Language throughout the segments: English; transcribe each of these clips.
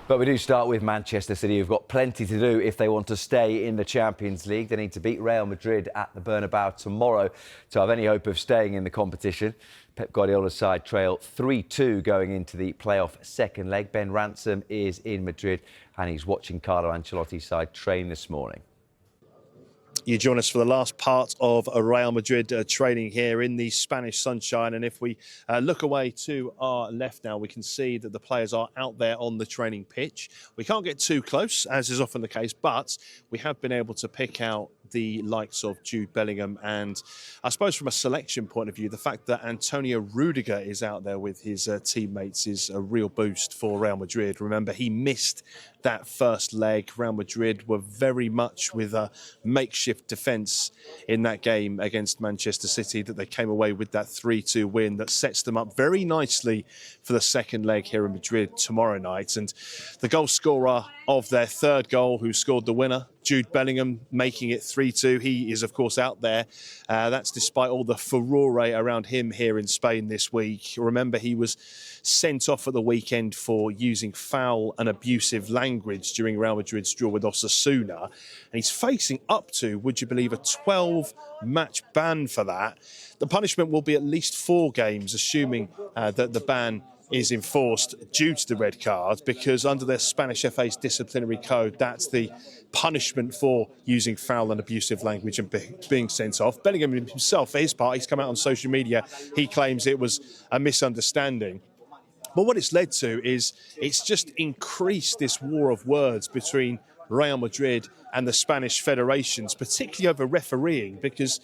But we do start with Manchester City, who've got plenty to do if they want to stay in the Champions League. They need to beat Real Madrid at the Bernabeu tomorrow to have any hope of staying in the competition. Pep Guardiola's side trail 3-2 going into the playoff second leg. Ben Ransom is in Madrid and he's watching Carlo Ancelotti's side train this morning. You join us for the last part of a Real Madrid training here in the Spanish sunshine. And if we look away to our left now, we can see that the players are out there on the training pitch. We can't get too close, as is often the case, but we have been able to pick out the likes of Jude Bellingham. And I suppose from a selection point of view, the fact that Antonio Rudiger is out there with his teammates is a real boost for Real Madrid. Remember, he missed that first leg. Real Madrid were very much with a makeshift defence in that game against Manchester City, that they came away with that 3-2 win that sets them up very nicely for the second leg here in Madrid tomorrow night. And the goal scorer of their third goal, who scored the winner, Jude Bellingham, making it 3-2. He is, of course, out there. That's despite all the furore around him here in Spain this week. Remember, he was sent off at the weekend for using foul and abusive language during Real Madrid's draw with Osasuna. And he's facing up to, would you believe, a 12-match ban for that. The punishment will be at least 4 games, assuming that the ban is enforced due to the red card, because under their Spanish FA's disciplinary code, that's the punishment for using foul and abusive language and being sent off. Bellingham himself, for his part, he's come out on social media. He claims it was a misunderstanding. But what it's led to is it's just increased this war of words between Real Madrid and the Spanish federations, particularly over refereeing, because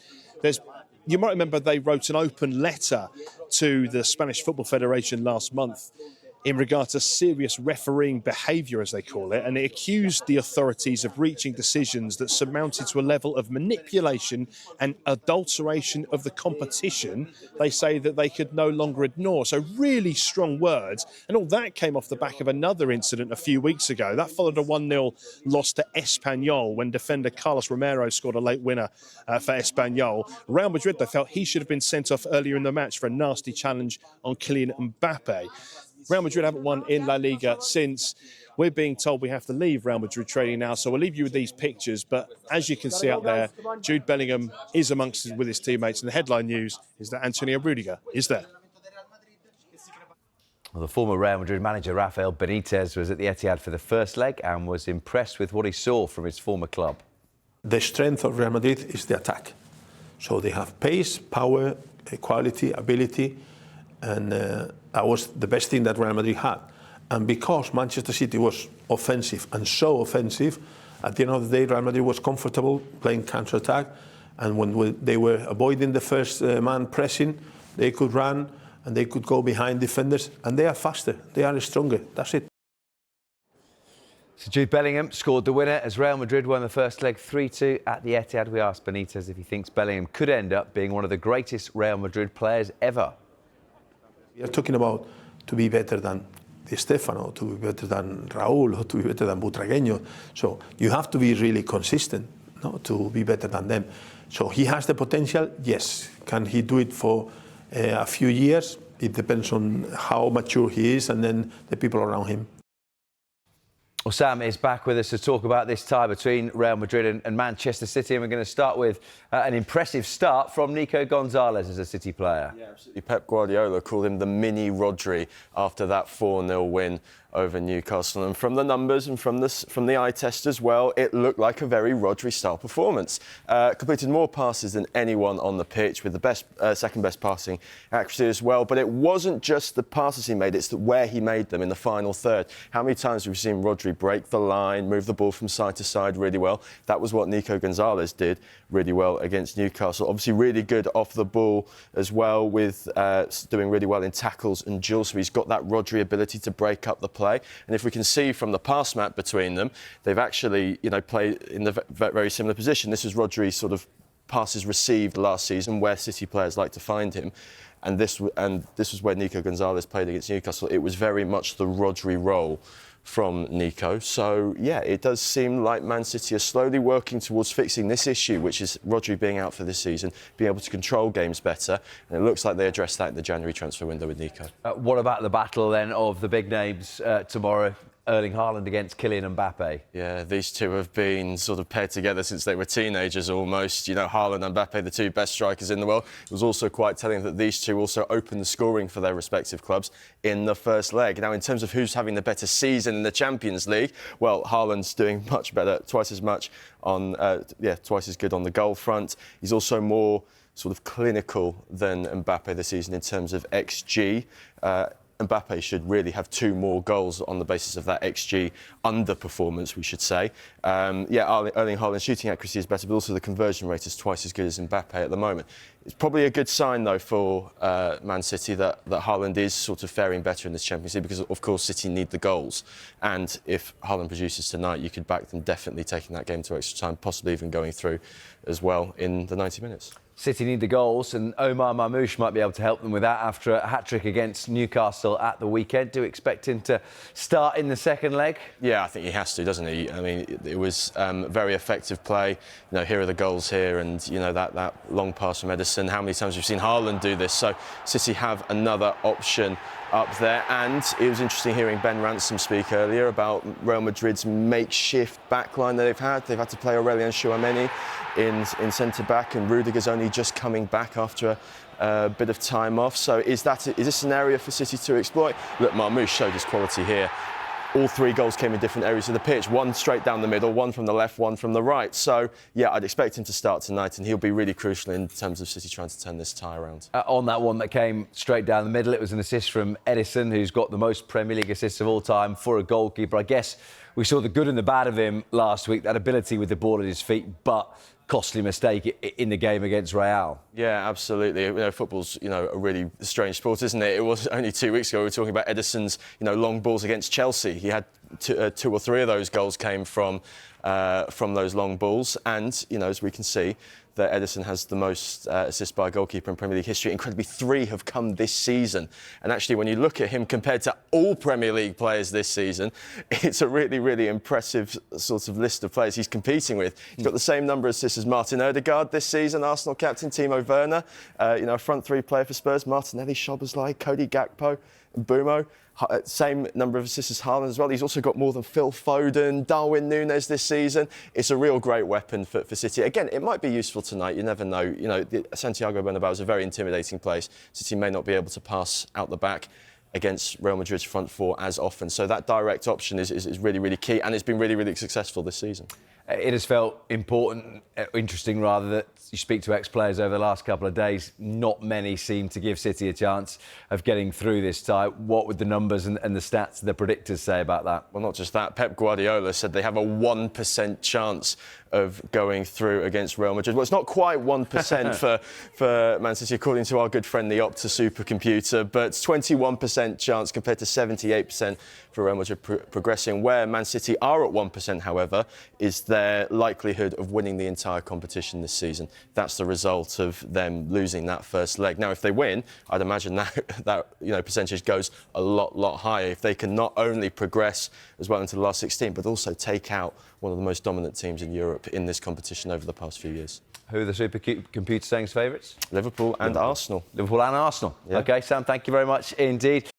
you might remember they wrote an open letter to the Spanish Football Federation last month in regard to serious refereeing behaviour, as they call it, and it accused the authorities of reaching decisions that surmounted to a level of manipulation and adulteration of the competition they say that they could no longer ignore. So really strong words, and all that came off the back of another incident a few weeks ago. That followed a 1-0 loss to Espanyol when defender Carlos Romero scored a late winner for Espanyol. Real Madrid, they felt he should have been sent off earlier in the match for a nasty challenge on Kylian Mbappe. Real Madrid haven't won in La Liga since. We're being told we have to leave Real Madrid training now, so we'll leave you with these pictures. But as you can see out there, Jude Bellingham is amongst with his teammates, and the headline news is that Antonio Rudiger is there. Well, the former Real Madrid manager Rafael Benítez was at the Etihad for the first leg and was impressed with what he saw from his former club. The strength of Real Madrid is the attack. So they have pace, power, quality, ability, and that was the best thing that Real Madrid had. And because Manchester City was offensive and so offensive, at the end of the day, Real Madrid was comfortable playing counter-attack. And when they were avoiding the first man pressing, they could run and they could go behind defenders. And they are faster, they are stronger. That's it. So Jude Bellingham scored the winner as Real Madrid won the first leg 3-2 at the Etihad. We asked Benítez if he thinks Bellingham could end up being one of the greatest Real Madrid players ever. We are talking about to be better than Di Stefano, to be better than Raúl, or to be better than Butragueño. So you have to be really consistent, no, to be better than them. So he has the potential, yes. Can he do it for a few years? It depends on how mature he is and then the people around him. Well, Sam is back with us to talk about this tie between Real Madrid and Manchester City, and we're going to start with an impressive start from Nico Gonzalez as a City player. Yeah, absolutely. Pep Guardiola called him the mini Rodri after that 4-0 win over Newcastle, and from the numbers and from the eye test as well, it looked like a very Rodri-style performance. Completed more passes than anyone on the pitch, with the best, second best passing accuracy as well. But it wasn't just the passes he made; it's where he made them in the final third. How many times have we seen Rodri break the line, move the ball from side to side really well? That was what Nico Gonzalez did really well against Newcastle. Obviously, really good off the ball as well, with doing really well in tackles and duels. So he's got that Rodri ability to break up the play. And if we can see from the pass map between them, they've actually, played in the very similar position. This is Rodri's sort of passes received last season, where City players like to find him. And this was where Nico Gonzalez played against Newcastle. It was very much the Rodri role from Nico. So, yeah, it does seem like Man City are slowly working towards fixing this issue, which is Rodri being out for this season, being able to control games better. And it looks like they addressed that in the January transfer window with Nico. What about the battle, then, of the big names tomorrow? Erling Haaland against Kylian Mbappe. Yeah, these two have been sort of paired together since they were teenagers almost. You know, Haaland and Mbappe, the two best strikers in the world. It was also quite telling that these two also opened the scoring for their respective clubs in the first leg. Now, in terms of who's having the better season in the Champions League, well, Haaland's doing much better, twice as much on, twice as good on the goal front. He's also more sort of clinical than Mbappe this season in terms of XG. Mbappe should really have 2 more goals on the basis of that XG underperformance, we should say. Erling Haaland's shooting accuracy is better, but also the conversion rate is twice as good as Mbappe at the moment. It's probably a good sign, though, for Man City that Haaland is sort of faring better in this Champions League because, of course, City need the goals. And if Haaland produces tonight, you could back them definitely taking that game to extra time, possibly even going through as well in the 90 minutes. City need the goals, and Omar Marmoush might be able to help them with that after a hat-trick against Newcastle at the weekend. Do you expect him to start in the second leg? Yeah, I think he has to, doesn't he? I mean, it was very effective play. You know, here are the goals here, and, you know, that long pass from Edison. How many times we've seen Haaland do this? So City have another option up there. And it was interesting hearing Ben Ransom speak earlier about Real Madrid's makeshift backline that they've had. They've had to play Aurélien Tchouaméni in centre-back, and Rudiger's only just coming back after a bit of time off. So is this an area for City to exploit? Look, Marmoush showed his quality here. All 3 goals came in different areas of the pitch. 1 straight down the middle, 1 from the left, 1 from the right. So, yeah, I'd expect him to start tonight, and he'll be really crucial in terms of City trying to turn this tie around. On that one that came straight down the middle, it was an assist from Edison, who's got the most Premier League assists of all time for a goalkeeper. I guess we saw the good and the bad of him last week, that ability with the ball at his feet, but costly mistake in the game against Real. Yeah, absolutely. You know, football's, you know, a really strange sport, isn't it? It was only 2 weeks ago we were talking about Edison's, you know, long balls against Chelsea. He had 2 or 3 of those goals came from those long balls, and, you know, as we can see, that Edison has the most assists by a goalkeeper in Premier League history. Incredibly, 3 have come this season. And actually, when you look at him compared to all Premier League players this season, it's a really, really impressive sort of list of players he's competing with. He's got the same number of assists as Martin Ødegaard this season, Arsenal captain Timo Werner, you know, a front 3 player for Spurs, Martinelli, Szoboszlai, Cody Gakpo, and Bumo. Same number of assists as Haaland as well. He's also got more than Phil Foden, Darwin Núñez this season. It's a real great weapon for City. Again, it might be useful tonight. You never know. You know, Santiago Bernabéu is a very intimidating place. City may not be able to pass out the back against Real Madrid's front 4 as often. So that direct option is really, really key, and it's been really, really successful this season. It has felt important, interesting rather, that you speak to ex-players over the last couple of days. Not many seem to give City a chance of getting through this tie. What would the numbers and the stats, the predictors say about that? Well, not just that. Pep Guardiola said they have a 1% chance of going through against Real Madrid. Well, it's not quite 1% for Man City, according to our good friend the Opta supercomputer, but 21% chance compared to 78% for Real Madrid progressing. Where Man City are at 1%, however, is their likelihood of winning the entire competition this season. That's the result of them losing that first leg. Now, if they win, I'd imagine that you know, percentage goes a lot higher. If they can not only progress as well into the last 16, but also take out one of the most dominant teams in Europe in this competition over the past few years. Who are the supercomputer saying's favourites? Liverpool and Arsenal. Liverpool and Arsenal. Yeah. OK, Sam, thank you very much indeed.